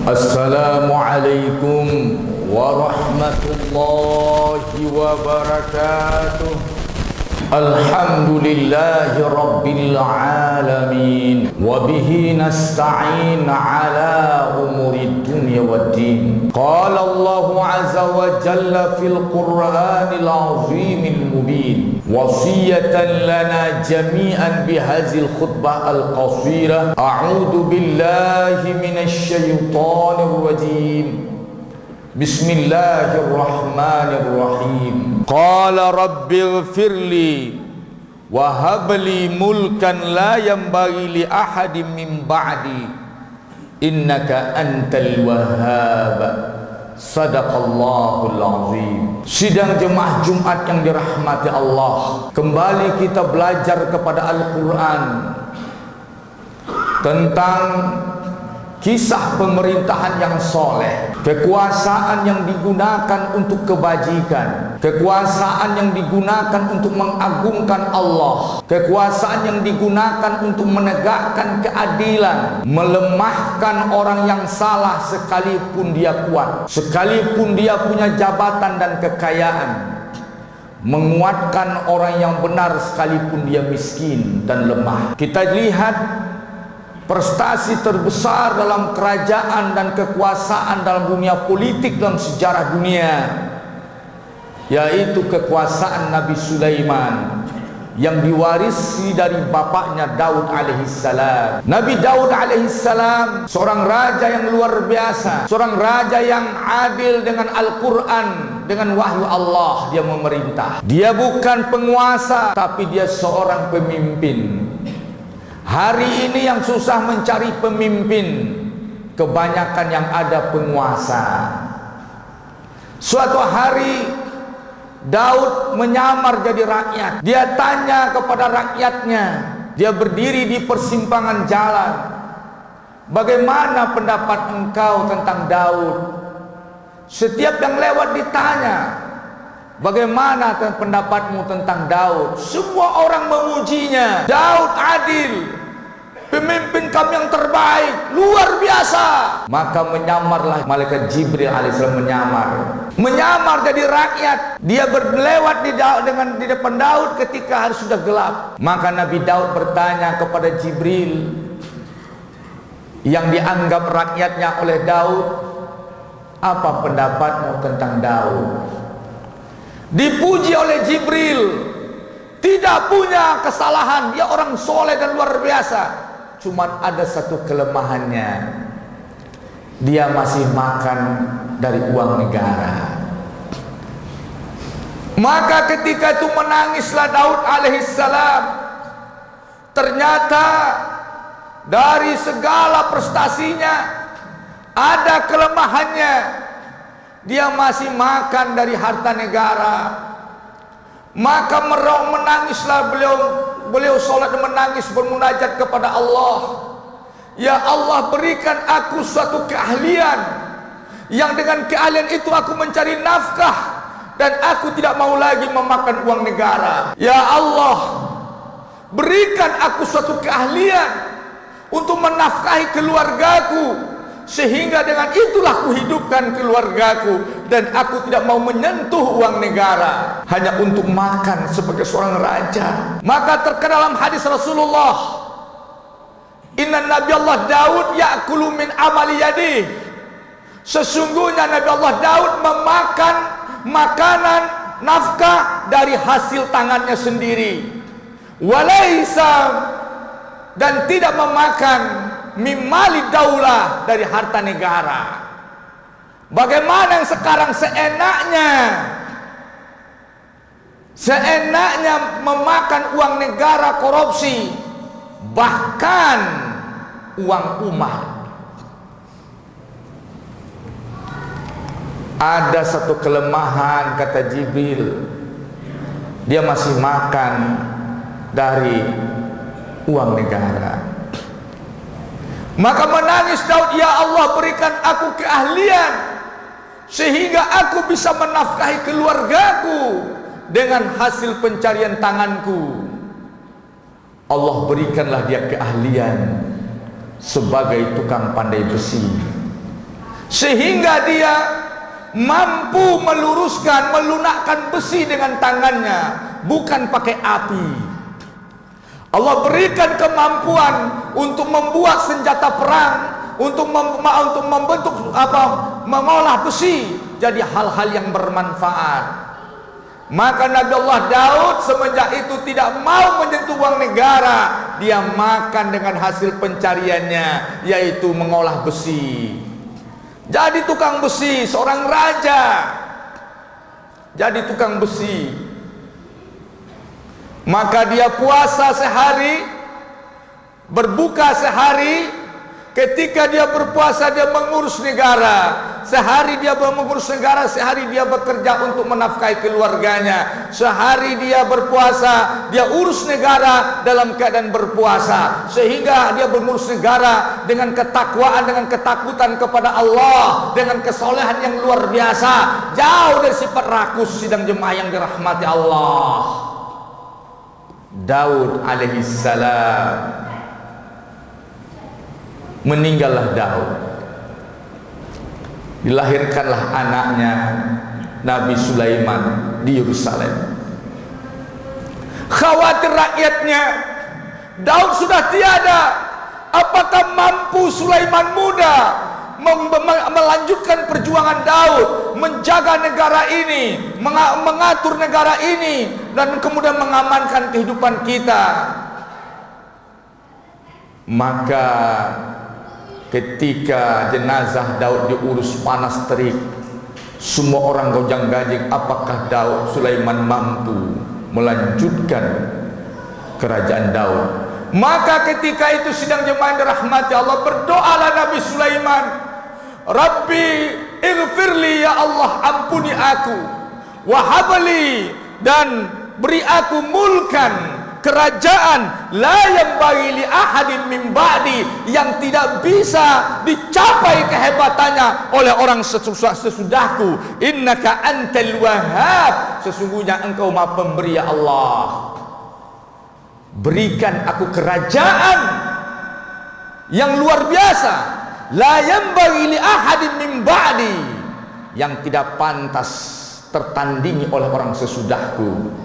Assalamualaikum warahmatullahi wabarakatuh. Alhamdulillahi rabbil alamin. Wabihi nasta'in ala umuri dunya waddin. Qala Allahu azza wa jalla fil Qur'anil azimil mubin. Wasiyatan lana jami'an bihazil khutbah al-qasirah. A'udhu billahi minasy syaithanir rajim. Bismillahirrahmanirrahim. Qala rabbighfirli wa habli mulkan la yanbaghi li ahadin min ba'di innaka antal wahhab. Sadaqallahul azim. Sidang jemaah Jumat yang dirahmati Allah, kembali kita belajar kepada Al-Quran tentang kisah pemerintahan yang soleh, kekuasaan yang digunakan untuk kebajikan, kekuasaan yang digunakan untuk mengagungkan Allah, kekuasaan yang digunakan untuk menegakkan keadilan, melemahkan orang yang salah sekalipun dia kuat, sekalipun dia punya jabatan dan kekayaan, menguatkan orang yang benar sekalipun dia miskin dan lemah. Kita lihat prestasi terbesar dalam kerajaan dan kekuasaan dalam dunia politik dalam sejarah dunia, yaitu kekuasaan Nabi Sulaiman yang diwarisi dari bapaknya Daud alaihissalam. Nabi Daud alaihissalam seorang raja yang luar biasa, seorang raja yang adil dengan Al-Quran, dengan wahyu Allah dia memerintah. Dia bukan penguasa, tapi dia seorang pemimpin. Hari ini yang susah mencari pemimpin, kebanyakan yang ada penguasa. Suatu hari Daud menyamar jadi rakyat. Dia tanya kepada rakyatnya, dia berdiri di persimpangan jalan, bagaimana pendapat engkau tentang Daud? Setiap yang lewat ditanya, bagaimana pendapatmu tentang Daud? Semua orang memujinya. Daud adil, pemimpin kami yang terbaik, luar biasa. Maka menyamarlah malaikat Jibril alaihissalam, menyamar jadi rakyat. Dia berlewat di depan Daud ketika hari sudah gelap. Maka Nabi Daud bertanya kepada Jibril yang dianggap rakyatnya oleh Daud, apa pendapatmu tentang Daud? Dipuji oleh Jibril, tidak punya kesalahan, dia orang soleh dan luar biasa. Cuman ada satu kelemahannya, dia masih makan dari uang negara. Maka ketika itu menangislah Daud alaihissalam. Ternyata dari segala prestasinya ada kelemahannya. Dia masih makan dari harta negara. Maka menangislah beliau sholat dan menangis, bermunajat kepada Allah. Ya Allah, berikan aku suatu keahlian, yang dengan keahlian itu aku mencari nafkah, dan aku tidak mau lagi memakan uang negara. Ya Allah, berikan aku suatu keahlian untuk menafkahi keluargaku, sehingga dengan itulah kuhidupkan keluargaku, dan aku tidak mau menyentuh uang negara hanya untuk makan sebagai seorang raja. Maka terkenal dalam hadis Rasulullah, inna Nabi Allah Daud ya'kulu min amali yadih. Sesungguhnya Nabi Allah Daud memakan makanan nafkah dari hasil tangannya sendiri. Walaisa, dan tidak memakan mimali daulah, dari harta negara. Bagaimana yang sekarang seenaknya memakan uang negara, korupsi, bahkan uang umat. Ada satu kelemahan, kata Jibril, dia masih makan dari uang negara. Maka menangis Daud, ya Allah, berikan aku keahlian sehingga aku bisa menafkahi keluargaku dengan hasil pencarian tanganku. Allah berikanlah dia keahlian sebagai tukang pandai besi. sehingga dia mampu meluruskan, melunakkan besi dengan tangannya, bukan pakai api. Allah berikan kemampuan untuk membuat senjata perang, untuk membentuk mengolah besi jadi hal-hal yang bermanfaat. Maka Nabi Allah Daud semenjak itu tidak mau menyentuh uang negara. Dia makan dengan hasil pencariannya, yaitu mengolah besi. Jadi tukang besi, seorang raja. Jadi tukang besi. Maka dia puasa sehari, berbuka sehari. Ketika dia berpuasa, dia mengurus negara. Sehari dia mengurus negara, sehari dia bekerja untuk menafkahi keluarganya. Sehari dia berpuasa, dia urus negara dalam keadaan berpuasa, sehingga dia mengurus negara dengan ketakwaan, dengan ketakutan kepada Allah, dengan kesolehan yang luar biasa, jauh dari sifat rakus. Sidang jemaah yang dirahmati Allah, Daud alaihissalam. Meninggallah Daud, dilahirkanlah anaknya Nabi Sulaiman di Yerusalem. Khawatir rakyatnya, Daud sudah tiada. Apakah mampu Sulaiman muda melanjutkan perjuangan Daud, menjaga negara ini, mengatur negara ini, dan kemudian mengamankan kehidupan kita? Maka ketika jenazah Daud diurus panas terik, semua orang gonjang-ganjing, apakah Daud Sulaiman mampu melanjutkan kerajaan Daud? Maka ketika itu sidang jemaah dirahmati Allah, berdoalah Nabi Sulaiman, Rabbi ighfirli, ya Allah ampuni aku, wahabli, dan beri aku mulkan, kerajaan la yanbaghi li ahadin min ba'di, yang tidak bisa dicapai kehebatannya oleh orang sesudahku. Innaka antal wahhab, sesungguhnya engkau maha pemberi ya Allah. Berikan aku kerajaan yang luar biasa, la yanbaghi li ahadin min ba'di, yang tidak pantas tertandingi oleh orang sesudahku.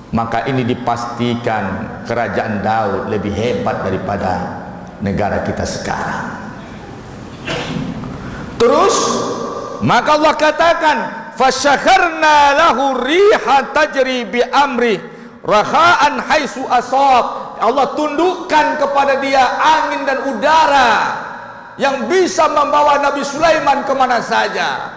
Maka ini dipastikan kerajaan Daud lebih hebat daripada negara kita sekarang. Terus maka Allah katakan, fasyakharna lahu riha tajri bi amri rahaan haitsu asab. Allah tundukkan kepada dia angin dan udara yang bisa membawa Nabi Sulaiman kemana saja.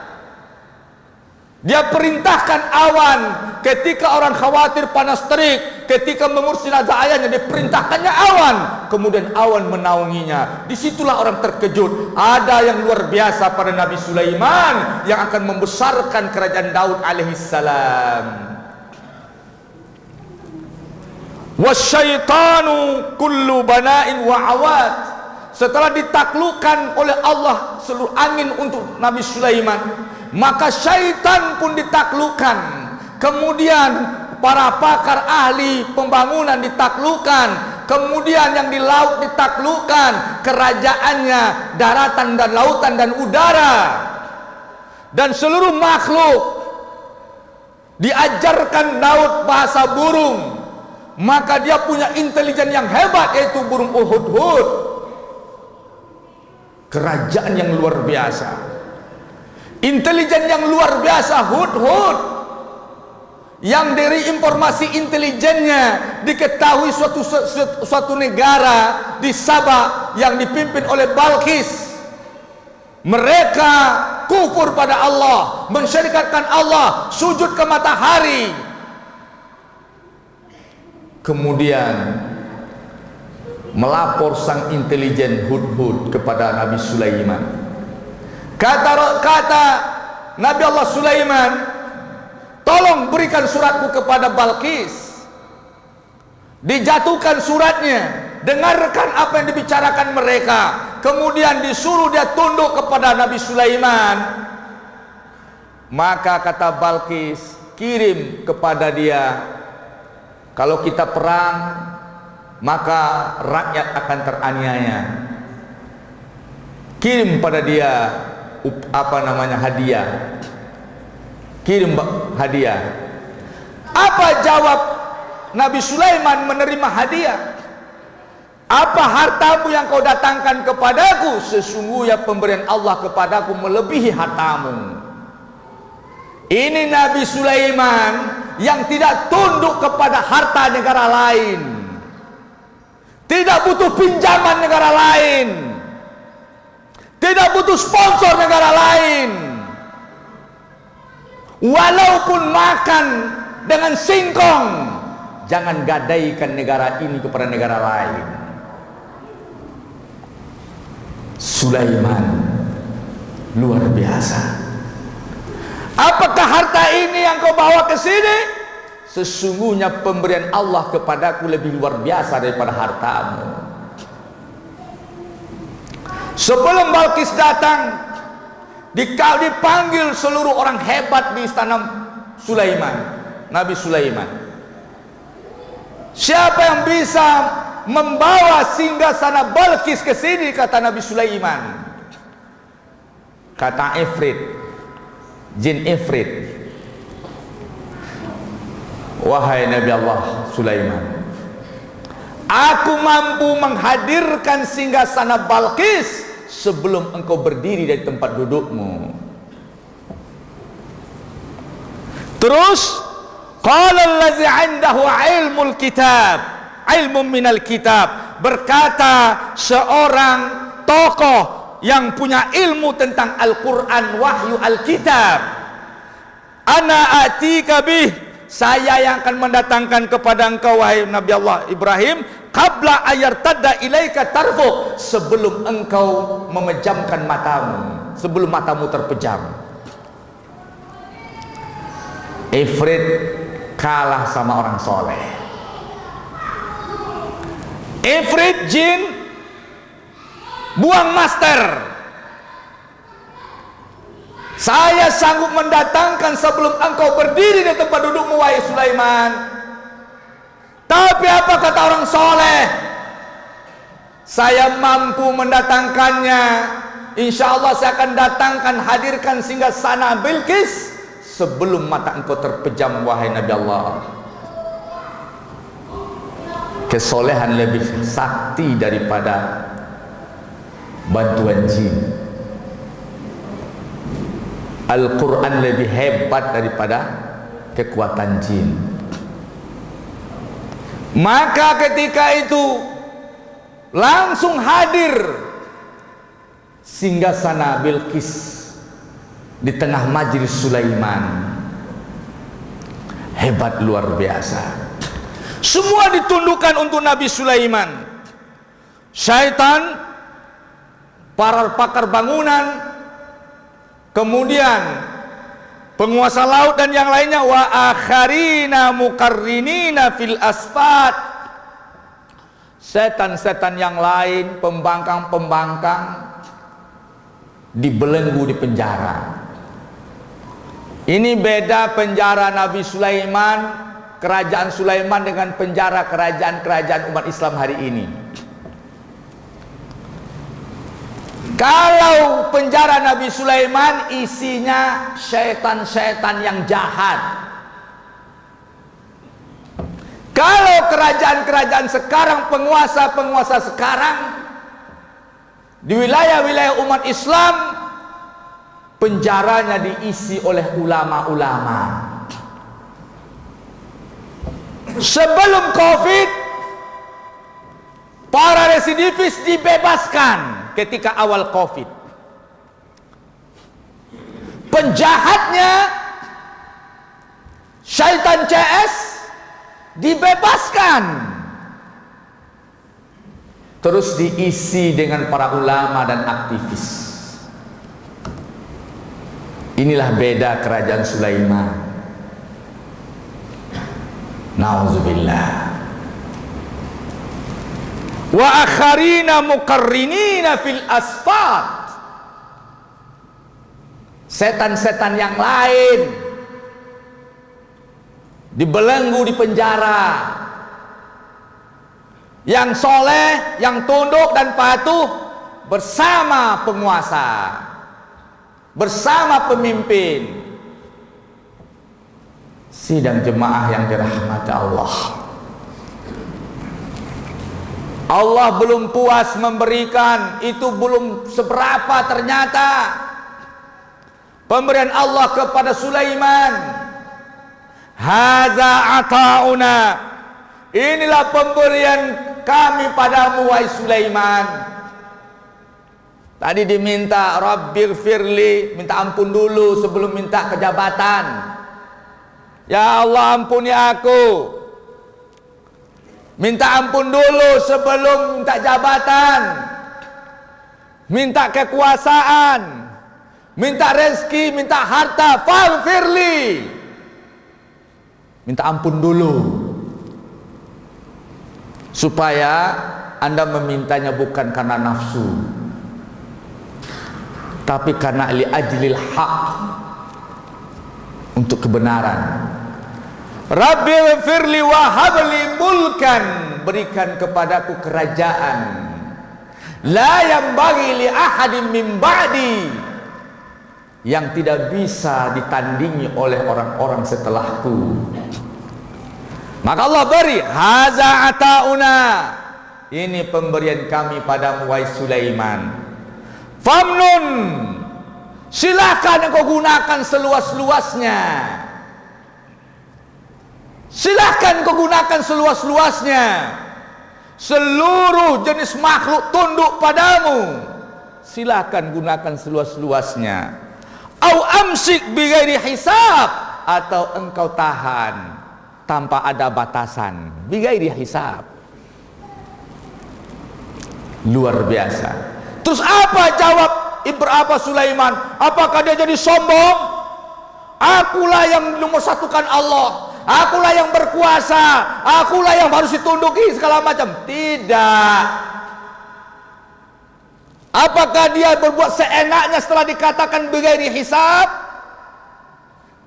Dia perintahkan awan ketika orang khawatir panas terik, ketika mengurus jenazah ayahnya, diperintahkannya awan, kemudian awan menaunginya. Disitulah orang terkejut. Ada yang luar biasa pada Nabi Sulaiman yang akan membesarkan kerajaan Daud alaihissalam. Wasyaitanu kullu bana'in wa awad. Setelah ditaklukkan oleh Allah seluruh angin untuk Nabi Sulaiman, maka syaitan pun ditaklukkan. Kemudian para pakar ahli pembangunan ditaklukkan. Kemudian yang di laut ditaklukkan, kerajaannya, daratan dan lautan dan udara. Dan seluruh makhluk diajarkan Daud bahasa burung. Maka dia punya intelijen yang hebat, yaitu burung Hudhud. Kerajaan yang luar biasa, intelijen yang luar biasa, Hudhud, yang dari informasi intelijennya diketahui suatu negara di Sabah yang dipimpin oleh Balqis, mereka kufur pada Allah, mensyirikatkan Allah, sujud ke matahari. Kemudian melapor sang intelijen Hudhud kepada Nabi Sulaiman. Kata Nabi Allah Sulaiman, tolong berikan suratku kepada Balqis. Dijatuhkan suratnya, dengarkan apa yang dibicarakan mereka. Kemudian disuruh dia tunduk kepada Nabi Sulaiman. Maka kata Balqis, kirim kepada dia, kalau kita perang maka rakyat akan teraniaya. Kirim pada dia hadiah. Kirim hadiah. Apa jawab Nabi Sulaiman menerima hadiah? Apa hartamu yang kau datangkan kepadaku? Sesungguhnya pemberian Allah kepadaku melebihi hartamu. Ini Nabi Sulaiman yang tidak tunduk kepada harta negara lain, tidak butuh pinjaman negara lain, tidak butuh sponsor negara lain. Walaupun makan dengan singkong, jangan gadaikan negara ini kepada negara lain. Sulaiman luar biasa. Apakah harta ini yang kau bawa ke sini? Sesungguhnya pemberian Allah kepadaku lebih luar biasa daripada hartamu. Sebelum Balkis datang, dipanggil seluruh orang hebat di istana Nabi Sulaiman. Siapa yang bisa membawa singgasana Balkis ke sini? Kata Nabi Sulaiman. Kata jin Ifrit, wahai Nabi Allah Sulaiman, aku mampu menghadirkan singgasana Balkis sebelum engkau berdiri dari tempat dudukmu. Terus qala allazi 'indahu 'ilmul kitab, ilmun minal kitab, berkata seorang tokoh yang punya ilmu tentang Al-Quran, wahyu Alkitab, ana atika bih, saya yang akan mendatangkan kepada engkau wahai Nabi Allah Ibrahim, qabla ayartadda ilaika tarfuk, sebelum engkau memejamkan matamu, sebelum matamu terpejam. Ifrit kalah sama orang soleh. Ifrit jin buang master. Saya sanggup mendatangkan sebelum engkau berdiri di tempat dudukmu wahai Sulaiman. Tapi apa kata orang soleh? Saya mampu mendatangkannya. Insya Allah saya akan datangkan, hadirkan singgasana Bilqis sebelum mata engkau terpejam wahai Nabi Allah. Kesolehan lebih sakti daripada bantuan jin. Al-Quran lebih hebat daripada kekuatan jin. Maka ketika itu langsung hadir singgasana Bilqis di tengah majlis Sulaiman. Hebat luar biasa. Semua ditundukkan untuk Nabi Sulaiman. Syaitan, para pakar bangunan, kemudian penguasa laut dan yang lainnya, wa akharina muqarrinina fil asfat, setan-setan yang lain, pembangkang-pembangkang dibelenggu di penjara. Ini beda penjara Nabi Sulaiman, kerajaan Sulaiman, dengan penjara kerajaan-kerajaan umat Islam hari ini. Kalau penjara Nabi Sulaiman isinya syaitan-syaitan yang jahat. Kalau kerajaan-kerajaan sekarang, penguasa-penguasa sekarang di wilayah-wilayah umat Islam, penjaranya diisi oleh ulama-ulama. Sebelum Covid, para residivis dibebaskan. Ketika awal Covid, penjahatnya syaitan CS dibebaskan, terus diisi dengan para ulama dan aktivis. Inilah beda kerajaan Sulaiman. Nauzubillah. Wa akharina muqarrinina fil asfat, setan-setan yang lain dibelenggu di penjara. Yang soleh, yang tunduk dan patuh bersama penguasa. bersama pemimpin. Sidang jemaah yang dirahmati Allah, Allah belum puas memberikan, itu belum seberapa ternyata pemberian Allah kepada Sulaiman. Haza ata'una, inilah pemberian kami padamu wahai Sulaiman. Tadi diminta Rabbighfirli, minta ampun dulu sebelum minta kejabatan. Ya Allah, ampuni aku. Minta ampun dulu sebelum minta jabatan, minta kekuasaan, minta rezeki, minta harta. Faghfirli, minta ampun dulu, supaya Anda memintanya bukan karena nafsu, tapi karena li ajlil haq, untuk kebenaran. Rabbi firli wa habli mulkan, berikan kepadaku kerajaan la yang bagi li ahadin min ba'di, yang tidak bisa ditandingi oleh orang-orang setelahku. Maka Allah beri, haza ata'una, ini pemberian kami padamu wahai Sulaiman. Famnun, silakan engkau gunakan seluas-luasnya. Silahkan kau gunakan seluas-luasnya. Seluruh jenis makhluk tunduk padamu, silahkan gunakan seluas-luasnya. Au amsik bighairi hisab, atau engkau tahan tanpa ada batasan. Bighairi hisab. Luar biasa. Terus apa jawab Sulaiman? Apakah dia jadi sombong? Akulah yang nomor satukan Allah, akulah yang berkuasa, akulah yang harus ditunduki segala macam. Tidak. Apakah dia berbuat seenaknya setelah dikatakan bighairi hisab?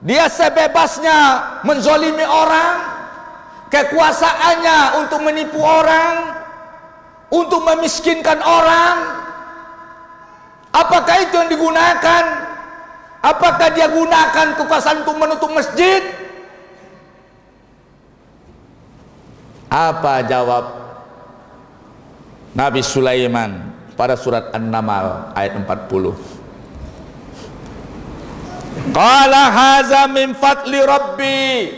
Dia sebebasnya menzolimi orang, kekuasaannya untuk menipu orang, untuk memiskinkan orang. Apakah itu yang digunakan? Apakah dia gunakan kekuasaan untuk menutup masjid? Apa jawab Nabi Sulaiman pada surat An-Naml ayat 40? Qala haza min fadli rabbi,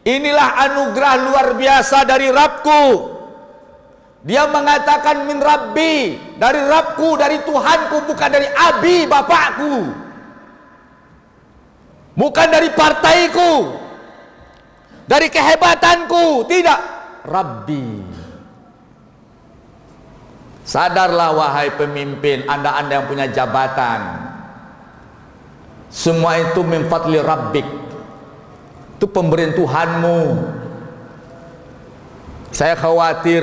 inilah anugerah luar biasa dari Rabbku. Dia mengatakan min rabbi, dari Rabbku, dari Tuhanku, bukan dari abi bapakku, bukan dari partaiku, dari kehebatanku, tidak. Rabbi. Sadarlah wahai pemimpin, anda yang punya jabatan, semua itu min fadli rabbik, itu pemberian Tuhanmu. Saya khawatir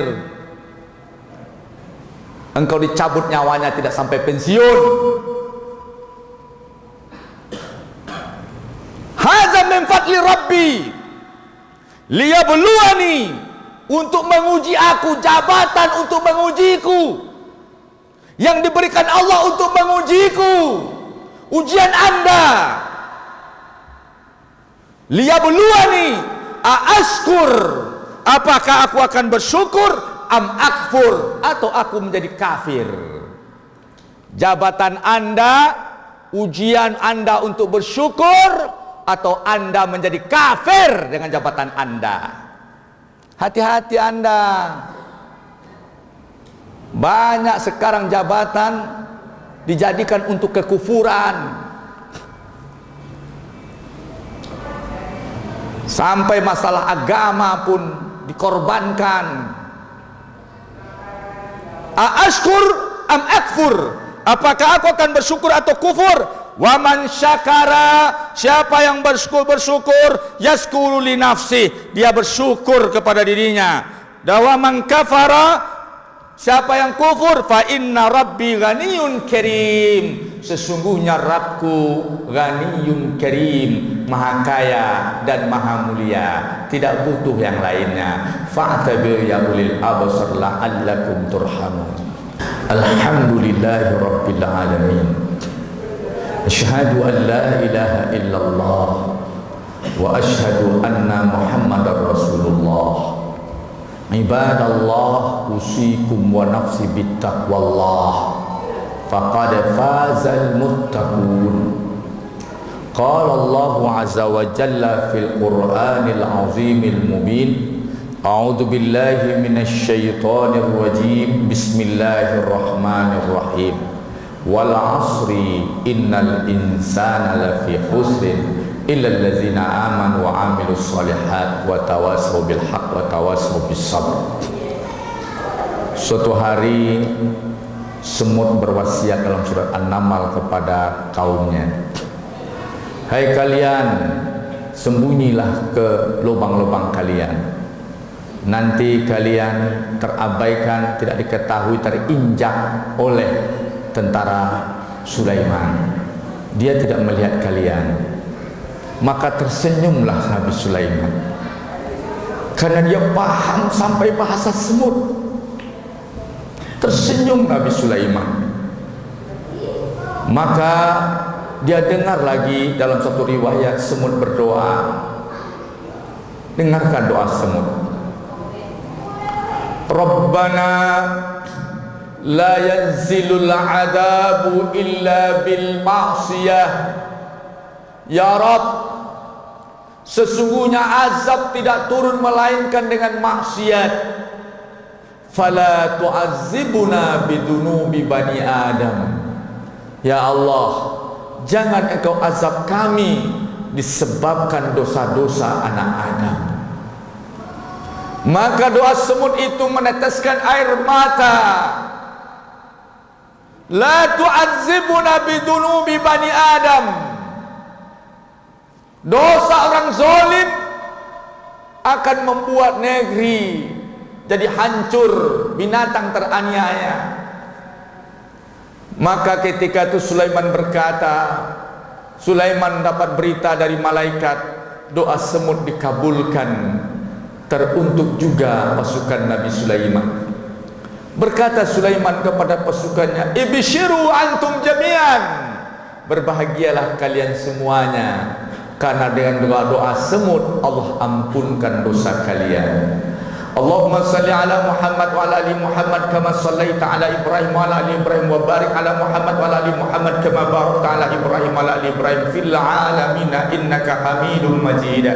engkau dicabut nyawanya tidak sampai pensiun. Hadza min fadli rabbi liyabluwani, untuk menguji aku, jabatan untuk mengujiku, yang diberikan Allah untuk mengujiku. Ujian Anda, liyabluwani aashkur, apakah aku akan bersyukur, am akfur, atau aku menjadi kafir. Jabatan Anda, ujian Anda untuk bersyukur, atau Anda menjadi kafir dengan jabatan Anda. Hati-hati Anda. Banyak sekarang jabatan dijadikan untuk kekufuran. Sampai masalah agama pun dikorbankan. Aashkur am akfur, apakah aku akan bersyukur atau kufur? Waman syakara, siapa yang bersyukur, yaskuru li nafsi, dia bersyukur kepada dirinya. Dawaman kafara, siapa yang kufur, fa inna rabbi ghaniyun karim, sesungguhnya Rabbku ghaniyun karim, maha kaya dan maha mulia, tidak butuh yang lainnya. Fa'tabir ya ulil absar la'allakum turhamun. Alhamdulillahi rabbil alamin. Asyhadu an la ilaha illallah wa asyhadu anna Muhammadar Rasulullah. Ibadallah, usikum wa nafsi bittaqwallah, faqad fazal muttaqun. Qala Allah azza wa jalla fil Qur'anil azimil mubin. A'udzu billahi minasy syaithanir rajim. Bismillahirrahmanirrahim. Wal 'asri innal insana lafi khusrin illal ladzina amanu wa 'amilus shalihat wa tawassaw bil haqq wa tawassaw bis sabr. Suatu hari semut berwasiat dalam surat An-Naml kepada kaumnya, hai kalian, sembunyilah ke lubang-lubang kalian. Nanti kalian terabaikan, tidak diketahui, terinjak oleh tentara Sulaiman. Dia tidak melihat kalian. Maka tersenyumlah Nabi Sulaiman, karena dia paham sampai bahasa semut. Tersenyum Nabi Sulaiman. Maka dia dengar lagi dalam satu riwayat semut berdoa. Dengarkan doa semut. Rabbana la yanzilul adabu illa bil ma'siyah. Ya Rabb, sesungguhnya azab tidak turun melainkan dengan maksiat. Fala tu'azzibuna bidunubi bani Adam. Ya Allah, jangan engkau azab kami disebabkan dosa-dosa anak Adam. Maka doa semut itu meneteskan air mata. La tu'azzibuna bidunubi bani Adam. Dosa orang zalim akan membuat negeri jadi hancur, binatang teraniaya. Maka ketika itu Sulaiman berkata, Sulaiman dapat berita dari malaikat, doa semut dikabulkan, teruntuk juga pasukan Nabi Sulaiman. Berkata Sulaiman kepada pasukannya, ibshiru antum jami'an, berbahagialah kalian semuanya, karena dengan doa-doa semut Allah ampunkan dosa kalian. Allahumma salli ala Muhammad wa ala ali Muhammad kama sallaita ala Ibrahim wa ala ali Ibrahim wa barik ala Muhammad wa ala ali Muhammad kama barakta ala Ibrahim wa ala ali Ibrahim fil alamin innaka Hamidum Majid.